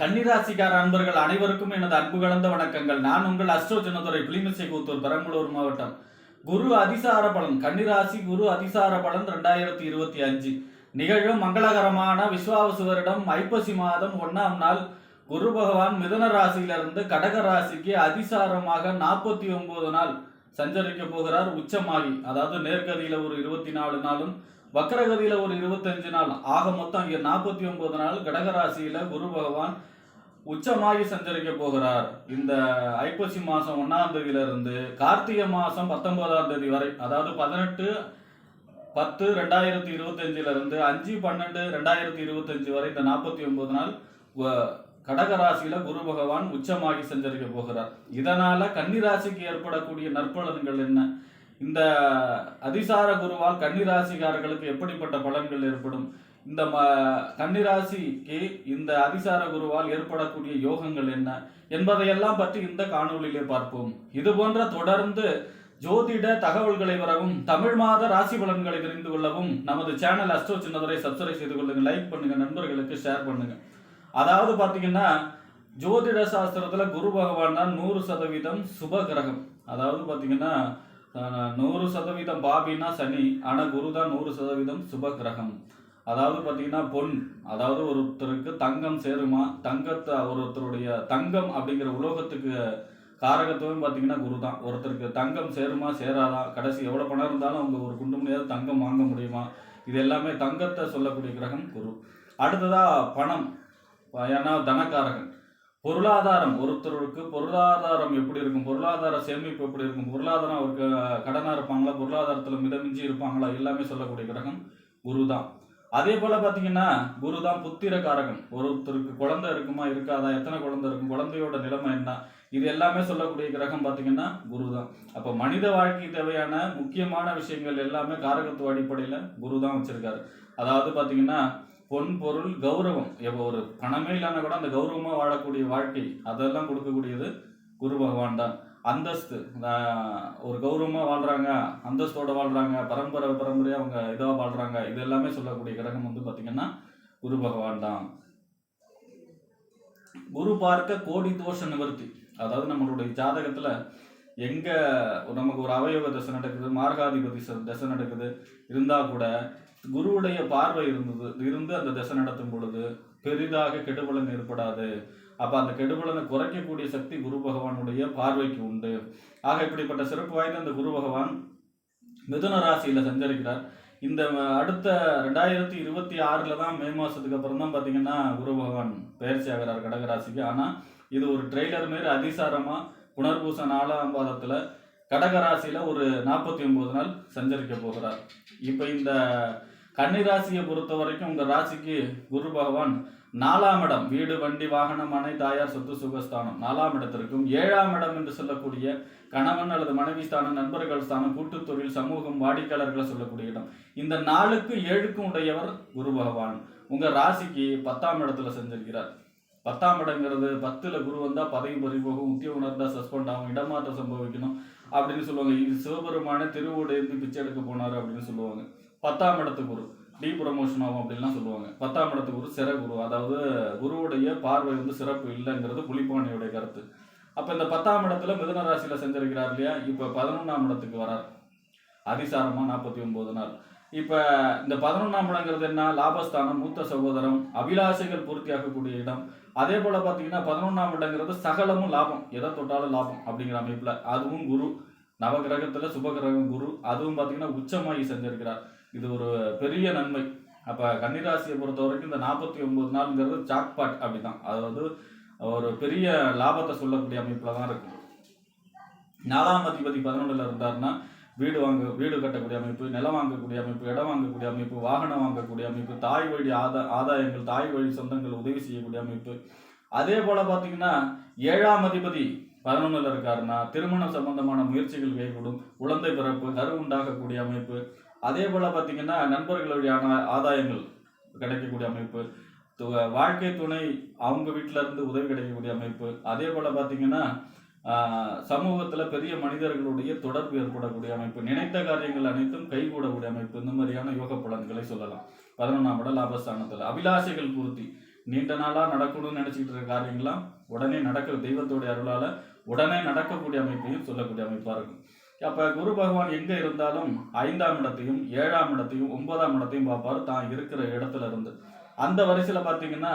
கன்னிராசிக்கார அன்பர்கள் அனைவருக்கும் எனது அன்பு கலந்த வணக்கங்கள். நான் உங்கள் அஸ்ட்ரோ சின்னதுரை புளிமிசை கூத்தூர் பெரம்பலூர் மாவட்டம். குரு அதிசார பலன் கன்னிராசி குரு அதிசார பலன் 2025 நிகழும் மங்களகரமான விஸ்வாவசு வருடம் ஐப்பசி மாதம் 1ஆம் நாள் குரு பகவான் மிதுன ராசியிலிருந்து கடக ராசிக்கு அதிசாரமாக 49 நாள் சஞ்சரிக்க போகிறார். உச்சமாகி, அதாவது நேர்கதியில ஒரு 24 நாளும் வக்கரகதியில ஒரு 25 நாள், ஆக மொத்தம் இங்க 49 நாள் கடகராசியில குரு பகவான் உச்சமாகி சஞ்சரிக்க போகிறார். இந்த ஐப்பசி மாசம் 1ஆம் தேதியில இருந்து கார்த்திகை மாசம் 19ஆம் தேதி வரை, அதாவது 18-10-2025 இருந்து 5-12-2025 வரை இந்த 49 நாள் கடகராசியில குரு பகவான் உச்சமாகி சஞ்சரிக்க போகிறார். இதனால கன்னிராசிக்கு ஏற்படக்கூடிய நற்பலன்கள் என்ன, இந்த அதிசார குருவால் கன்னிராசிக்காரர்களுக்கு எப்படிப்பட்ட பலன்கள் ஏற்படும், இந்த கன்னிராசிக்கு இந்த அதிசார குருவால் ஏற்படக்கூடிய யோகங்கள் என்ன என்பதையெல்லாம் பற்றி இந்த காணொலியிலே பார்ப்போம். இது போன்ற தொடர்ந்து ஜோதிட தகவல்களை வரவும் தமிழ் மாத ராசி பலன்களை தெரிந்து கொள்ளவும் நமது சேனல் அஸ்ட்ரோ சின்னதுரை சப்ஸ்கிரைப் செய்து கொள்ளுங்க, லைக் பண்ணுங்க, நண்பர்களுக்கு ஷேர் பண்ணுங்க. அதாவது பாத்தீங்கன்னா ஜோதிட சாஸ்திரத்துல குரு பகவான் தான் 100% சுப கிரகம். அதாவது பாத்தீங்கன்னா 100% பாபின்னா சனி, ஆனா குரு தான் 100% சுப கிரகம். அதாவது பாத்தீங்கன்னா பொன், அதாவது ஒருத்தருக்கு தங்கம் சேருமா, தங்கத்தை ஒருத்தருடைய தங்கம் அப்படிங்கிற உலோகத்துக்கு காரகத்துவம் பாத்தீங்கன்னா குரு தான். ஒருத்தருக்கு தங்கம் சேருமா சேராதா, கடைசி எவ்வளவு பணம் இருந்தாலும் அவங்க ஒரு குண்டு முடியாத தங்கம் வாங்க முடியுமா, இது எல்லாமே தங்கத்தை சொல்லக்கூடிய கிரகம் குரு. அடுத்ததா பணம், ஏன்னா தனக்காரகன். பொருளாதாரம், ஒருத்தருக்கு பொருளாதாரம் எப்படி இருக்கும், பொருளாதார சேமிப்பு எப்படி இருக்கும், பொருளாதாரம் அவருக்கு கடனா இருப்பாங்களா, பொருளாதாரத்துல மிதமிஞ்சி இருப்பாங்களா, எல்லாமே சொல்லக்கூடிய கிரகம் குரு தான். அதே போல பாத்தீங்கன்னா குரு தான் புத்திரக்காரகன். ஒருத்தருக்கு குழந்தை இருக்குமா இருக்காதா, எத்தனை குழந்தை இருக்கும், குழந்தையோட நிலைமை என்ன, இது எல்லாமே சொல்லக்கூடிய கிரகம் பாத்தீங்கன்னா குரு தான். அப்ப மனித வாழ்க்கை தேவையான முக்கியமான விஷயங்கள் எல்லாமே காரகத்துவ அடிப்படையில குரு தான் வச்சிருக்காரு. அதாவது பாத்தீங்கன்னா பொன், பொருள், கௌரவம், ஒரு பணமே இல்லைன்னா கூட அந்த கௌரவமா வாழக்கூடிய வாழ்க்கை அதெல்லாம் கொடுக்கக்கூடியது குரு பகவான் தான். அந்தஸ்து, ஒரு கௌரவமா வாழ்றாங்க, அந்தஸ்தோட வாழ்றாங்க, பரம்பரையா அவங்க இதா வாழ்றாங்க, இது எல்லாமே சொல்லக்கூடிய கிரகம் வந்து பாத்தீங்கன்னா குரு பகவான் தான். குரு பார்க்க கோடி தோஷ நிவர்த்தி. அதாவது நம்மளுடைய ஜாதகத்துல எங்க நமக்கு ஒரு அவயவ தசை நடக்குது, மார்காதிபதி தசை நடக்குது இருந்தா கூட குருவுடைய பார்வை இருந்து அந்த தசை நடத்தும் பொழுது பெரிதாக கெடுபலன் ஏற்படாது. அப்ப அந்த கெடுபலனை குறைக்கக்கூடிய சக்தி குரு பகவானுடைய பார்வைக்கு உண்டு. ஆக இப்படிப்பட்ட சிறப்பு வாய்ந்த அந்த குரு பகவான் மிதுன ராசியில சஞ்சரிக்கிறார். இந்த அடுத்த 2026 தான் மே மாசத்துக்கு அப்புறம் தான் பாத்தீங்கன்னா குரு பகவான் பயிற்சி ஆகிறார் கடகராசிக்கு. ஆனா இது ஒரு ட்ரெய்லர் மாரி அதிசாரமா புனர்பூச 4ஆம் பாதத்துல கடகராசியில ஒரு 49 நாள் சஞ்சரிக்க போகிறார். இப்ப இந்த கன்னிராசியை பொறுத்த வரைக்கும் உங்க ராசிக்கு குரு பகவான் 4ஆம் இடம், வீடு, வண்டி, வாகனம், மனை, தாயார், சொத்து, சுகஸ்தானம் 4ஆம் இடத்திற்கும், 7ஆம் இடம் என்று சொல்லக்கூடிய கணவன் அல்லது மனைவி ஸ்தானம், நண்பர்கள் ஸ்தானம், கூட்டு தொழில், சமூகம், வாடிக்கையாளர்களை சொல்லக்கூடிய இடம், இந்த 4க்கும் 7க்கும் உடையவர் குரு பகவான். உங்க ராசிக்கு 10ஆம் இடத்துல செஞ்சிருக்கிறார். 10ஆம் இடங்கிறது 10ல குரு வந்தா பதவி பறிபோகும், உத்தியோகம் இருந்தா சஸ்பெண்ட் ஆகும், இடமாற்றம் சம்பவிக்கணும் அப்படின்னு சொல்லுவாங்க. இது சிவபெருமான திருவோடு இருந்து பிச்சை எடுக்க போனாரு அப்படின்னு சொல்லுவாங்க. 10ஆம் இடத்து குரு டி ப்ரமோஷன் ஆகும் அப்படின்லாம் சொல்லுவாங்க. 10ஆம் இடத்து குரு சிற குரு, அதாவது குருவுடைய பார்வை வந்து சிறப்பு இல்லைங்கிறது புலிப்பாணியுடைய கருத்து. அப்ப இந்த 10ஆம் இடத்துல மிதுன ராசியில செஞ்சிருக்கிறார் இல்லையா, இப்ப 11ஆம் இடத்துக்கு வரார் அதிசாரமா 49 நாள். இப்ப இந்த 11ஆம் இடங்கிறது என்ன, லாபஸ்தானம், மூத்த சகோதரம், அபிலாஷைகள் பூர்த்தி ஆகக்கூடிய இடம். அதே போல பாத்தீங்கன்னா 11ஆம் இடங்கிறது சகலமும் லாபம், எதை தொட்டாலும் லாபம் அப்படிங்கிற அமைப்புல, அதுவும் குரு நவகிரகத்துல சுபகிரகம் குரு, அதுவும் பாத்தீங்கன்னா உச்சமாகி செஞ்சிருக்கிறார். இது ஒரு பெரிய நன்மை. அப்ப கன்னிராசியை பொறுத்த வரைக்கும் இந்த 49 நாள்ங்கிறது ஜாக்பாட் அப்படிதான், அதாவது ஒரு பெரிய லாபத்தை சொல்லக்கூடிய அமைப்புல தான் இருக்கும். 4ஆம் அதிபதி 11ல இருந்தாருன்னா வீடு கட்டக்கூடிய அமைப்பு, நிலம் வாங்கக்கூடிய அமைப்பு, இடம் வாங்கக்கூடிய அமைப்பு, வாகனம் வாங்கக்கூடிய அமைப்பு, தாய் வழி ஆதாயங்கள், தாய் வழி சொந்தங்கள் உதவி செய்யக்கூடிய அமைப்பு. அதே போல பாத்தீங்கன்னா 7ஆம் அதிபதி 11ல இருக்காருன்னா திருமணம் சம்பந்தமான முயற்சிகள் கைகூடும், குழந்தை பிறப்பு, கரு உண்டாகக்கூடிய அமைப்பு. அதே போல பாத்தீங்கன்னா நண்பர்களுடைய ஆதாயங்கள் கிடைக்கக்கூடிய அமைப்பு, வாழ்க்கை துணை அவங்க வீட்டுல இருந்து உதவி கிடைக்கக்கூடிய அமைப்பு. அதே போல பாத்தீங்கன்னா சமூகத்துல பெரிய மனிதர்களுடைய தொடர்பு ஏற்படக்கூடிய அமைப்பு, நினைத்த காரியங்கள் அனைத்தும் கைகூடக்கூடிய அமைப்பு, இந்த மாதிரியான யோக பலன்களை சொல்லலாம். 11ஆம் இடம் லாபஸ்தானத்துல அபிலாஷைகள் பூர்த்தி, நீண்ட நாளா நடக்கணும்னு நினைச்சிட்டு இருக்க காரியங்கள்லாம் உடனே நடக்கிற தெய்வத்தோடைய அருளால உடனே நடக்கக்கூடிய அமைப்பையும் சொல்லக்கூடிய அமைப்பா இருக்கும். அப்ப குரு பகவான் எங்க இருந்தாலும் 5ஆம் இடத்தையும் 7ஆம் இடத்தையும் 9ஆம் இடத்தையும் பார்ப்பாரு தான் இருக்கிற இடத்துல இருந்து. அந்த வரிசையில பாத்தீங்கன்னா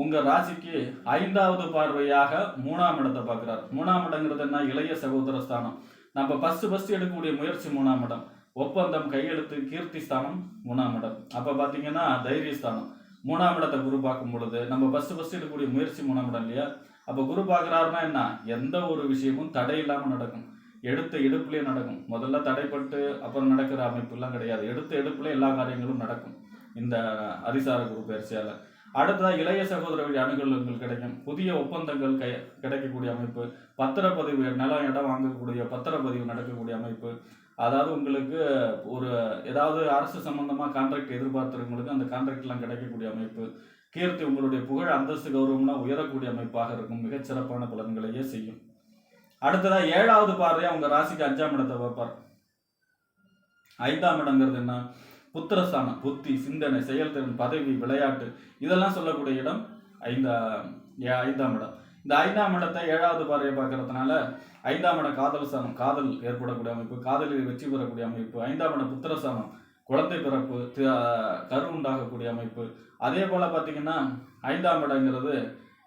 உங்க ராசிக்கு 5வது பார்வையாக 3ஆம் இடத்தை பார்க்கிறார். 3ஆம் இடங்கிறது என்ன? இளைய சகோதர ஸ்தானம். நம்ம ஃபர்ஸ்ட் எடுக்கக்கூடிய முயற்சி 3ஆம் இடம். ஒப்பந்தம், கையெழுத்து, கீர்த்தி ஸ்தானம் 3ஆம் இடம். அப்ப பாத்தீங்கன்னா தைரிய ஸ்தானம். 3ஆம் இடத்தை குரு பார்க்கும் பொழுது நம்ம ஃபர்ஸ்ட் எடுக்கக்கூடிய முயற்சி 3ஆம் இடம் இல்லையா? அப்ப குரு பார்க்கிறாருன்னா என்ன? எந்த ஒரு விஷயமும் தடை இல்லாம நடக்கும். எடுத்த எடுப்புலயே நடக்கும். முதல்ல தடைப்பட்டு அப்புறம் நடக்கிற அமைப்பு எல்லாம் கிடையாது. எடுத்த எடுப்புல எல்லா காரியங்களும் நடக்கும் இந்த அதிசார குரு பயிற்சியால. அடுத்ததா இளைய சகோதர வழி அனுகூலங்கள் கிடைக்கும். புதிய ஒப்பந்தங்கள் கிடைக்கக்கூடிய அமைப்பு. பத்திரப்பதிவு, நிலம் இடம் வாங்கக்கூடிய பத்திரப்பதிவு நடக்கக்கூடிய அமைப்பு. அதாவது உங்களுக்கு ஒரு ஏதாவது அரசு சம்பந்தமா கான்ட்ராக்ட் எதிர்பார்த்துறவங்களுக்கு அந்த கான்ட்ராக்ட் எல்லாம் கிடைக்கக்கூடிய அமைப்பு. கீர்த்தி, உங்களுடைய புகழ், அந்தஸ்து, கௌரவம்லாம் உயரக்கூடிய அமைப்பாக இருக்கும். மிகச் சிறப்பான பலன்களையே செய்யும். அடுத்ததா 7வது பார்வையா உங்க ராசிக்கு 5ஆம் இடத்தை பார்ப்பார். 5ஆம் இடங்கிறது என்ன? புத்திரஸ்தானம். புத்தி, சிந்தனை, செயல்திறன், பதவி, விளையாட்டு இதெல்லாம் சொல்லக்கூடிய இடம் 5ஆம் இடம். இந்த 5ஆம் இடத்தை 7வது பார்வையை பார்க்கறதுனால 5ஆம் இடம் காதல் ஸ்தானம். காதல் ஏற்படக்கூடிய அமைப்பு, காதலில் வெற்றி பெறக்கூடிய அமைப்பு. 5ஆம் இடம் புத்திரஸ்தானம், குழந்தை பிறப்பு, கரு உண்டாகக்கூடிய அமைப்பு. அதே போல பார்த்தீங்கன்னா 5ஆம் இடங்கிறது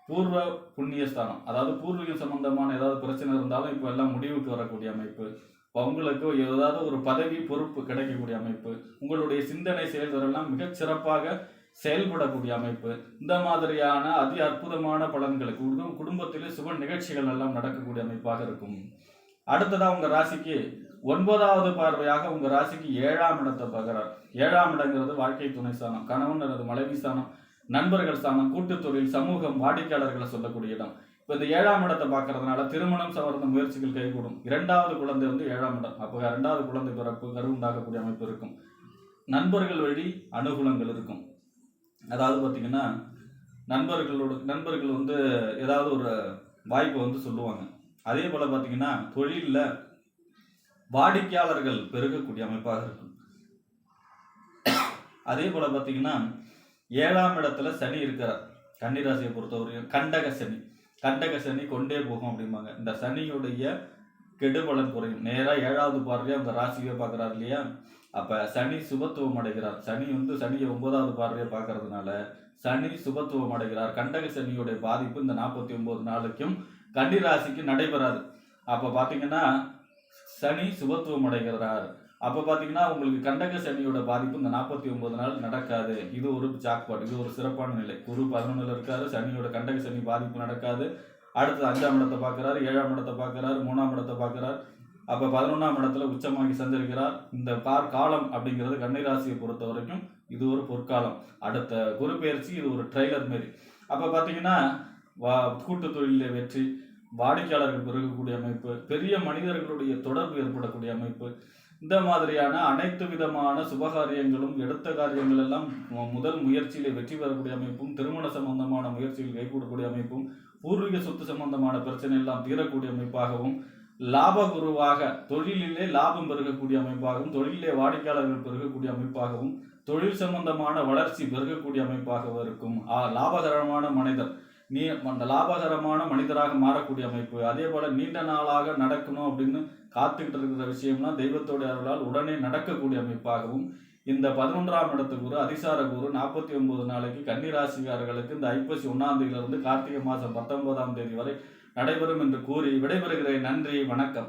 பூர்வ புண்ணியஸ்தானம். அதாவது பூர்வீகம் சம்பந்தமான ஏதாவது பிரச்சனை இருந்தாலும் இப்போ எல்லாம் முடிவுக்கு வரக்கூடிய அமைப்பு. உங்களுக்கு ஏதாவது ஒரு பதவி, பொறுப்பு கிடைக்கக்கூடிய அமைப்பு. உங்களுடைய சிந்தனை, செயல்திறன்லாம் மிகச் சிறப்பாக செயல்படக்கூடிய அமைப்பு. இந்த மாதிரியான அதி அற்புதமான பலன்களுக்கு குடும்பத்திலே சுப நிகழ்ச்சிகள் எல்லாம் நடக்கக்கூடிய அமைப்பாக இருக்கும். அடுத்ததா உங்க ராசிக்கு 9வது பார்வையாக உங்க ராசிக்கு 7ஆம் இடத்தை பார்க்கிறார். 7ஆம் இடங்கிறது வாழ்க்கை துணை ஸ்தானம், கணவன் அல்லது மனைவி ஸ்தானம், நண்பர்கள் ஸ்தானம், கூட்டு தொழில், சமூகம், வாடிக்கையாளர்களை சொல்லக்கூடிய இடம். இப்போ இந்த 7ஆம் இடத்தை பார்க்கறதுனால திருமணம் சார்ந்த முயற்சிகள் கைகூடும். 2வது குழந்தை 7ஆம் இடம். அப்போ 2வது குழந்தை பிறப்பு, கரு உண்டாகக்கூடிய அமைப்பு இருக்கும். நண்பர்கள் வழி அனுகூலங்கள் இருக்கும். அதாவது பார்த்தீங்கன்னா நண்பர்கள் ஏதாவது ஒரு வாய்ப்பை சொல்லுவாங்க. அதே போல பார்த்தீங்கன்னா தொழிலில் வாடிக்கையாளர்கள் பெருகக்கூடிய அமைப்பாக இருக்கும். அதே போல பார்த்தீங்கன்னா 7ஆம் இடத்துல சனி இருக்கிறார். கன்னிராசியை பொறுத்தவரையும் கண்டக சனி கொண்டே போகும் அப்படிம்பாங்க. இந்த சனியுடைய கெடுபலன் குறையும். நேராக 7வது பார்வையா அந்த ராசியை பார்க்குறாரு இல்லையா? அப்போ சனி சுபத்துவம் அடைகிறார். சனியை 9வது பார்வையை பார்க்கறதுனால சனி சுபத்துவம் அடைகிறார். கண்டக சனியுடைய பாதிப்பு இந்த 49 நாளைக்கும் கன்னிராசிக்கு நடைபெறாது. அப்போ பார்த்தீங்கன்னா சனி சுபத்துவம் அடைகிறார். அப்போ பார்த்தீங்கன்னா உங்களுக்கு கண்டக சனியோட பாதிப்பு இந்த 49 நாள் நடக்காது. இது ஒரு ஜாக்பாட், இது ஒரு சிறப்பான நிலை. குரு 11ல் இருக்காரு. சனியோட கண்டக சனி பாதிப்பு நடக்காது. அடுத்து 5ஆம் இடத்தை பார்க்கிறார், 7ஆம் இடத்தை பார்க்கிறார், 3ஆம் இடத்தை பார்க்கிறார். அப்போ 11ஆம் இடத்துல உச்சமாகி சந்திருக்கிறார். இந்த காலம் அப்படிங்கிறது கன்னிராசியை பொறுத்த வரைக்கும் இது ஒரு பொற்காலம். அடுத்த குரு பயிற்சி இது ஒரு ட்ரெய்லர் மாரி. அப்போ பார்த்தீங்கன்னா கூட்டு தொழிலில் வெற்றி, வாடிக்கையாளர்கள் பெருகக்கூடிய அமைப்பு, பெரிய மனிதர்களுடைய தொடர்பு ஏற்படக்கூடிய அமைப்பு. இந்த மாதிரியான அனைத்து விதமான சுபகாரியங்களும், எடுத்த காரியங்கள் எல்லாம் முதல் முயற்சியிலே வெற்றி பெறக்கூடிய அமைப்பும், திருமண சம்பந்தமான முயற்சிகள் கைகூடக்கூடிய அமைப்பும், பூர்வீக சொத்து சம்பந்தமான பிரச்சனை எல்லாம் தீரக்கூடிய அமைப்பாகவும், லாபகுருவாக தொழிலிலே லாபம் பெருகக்கூடிய அமைப்பாகவும், தொழிலே வாடிக்கையாளர்கள் பெருகக்கூடிய அமைப்பாகவும், தொழில் சம்பந்தமான வளர்ச்சி பெருகக்கூடிய அமைப்பாகவும் இருக்கும். லாபகரமான மனிதர், லாபகரமான மனிதராக மாறக்கூடிய அமைப்பு. அதே போல நீண்ட நாளாக நடக்கணும் அப்படின்னு காத்துக்கிட்டு இருக்கிற விஷயம்லாம் தெய்வத்தோட அருளால் உடனே நடக்கக்கூடிய அமைப்பாகவும், இந்த 11ஆம் இடத்து குரு அதிசார குரு 49 நாளைக்கு கன்னிராசிக்காரர்களுக்கு இந்த ஐப்பசி 1ஆம் தேதியிலிருந்து கார்த்திகை மாதம் 19ஆம் தேதி வரை நடைபெறும் என்று கூறி விடைபெறுகிறேன். நன்றி, வணக்கம்.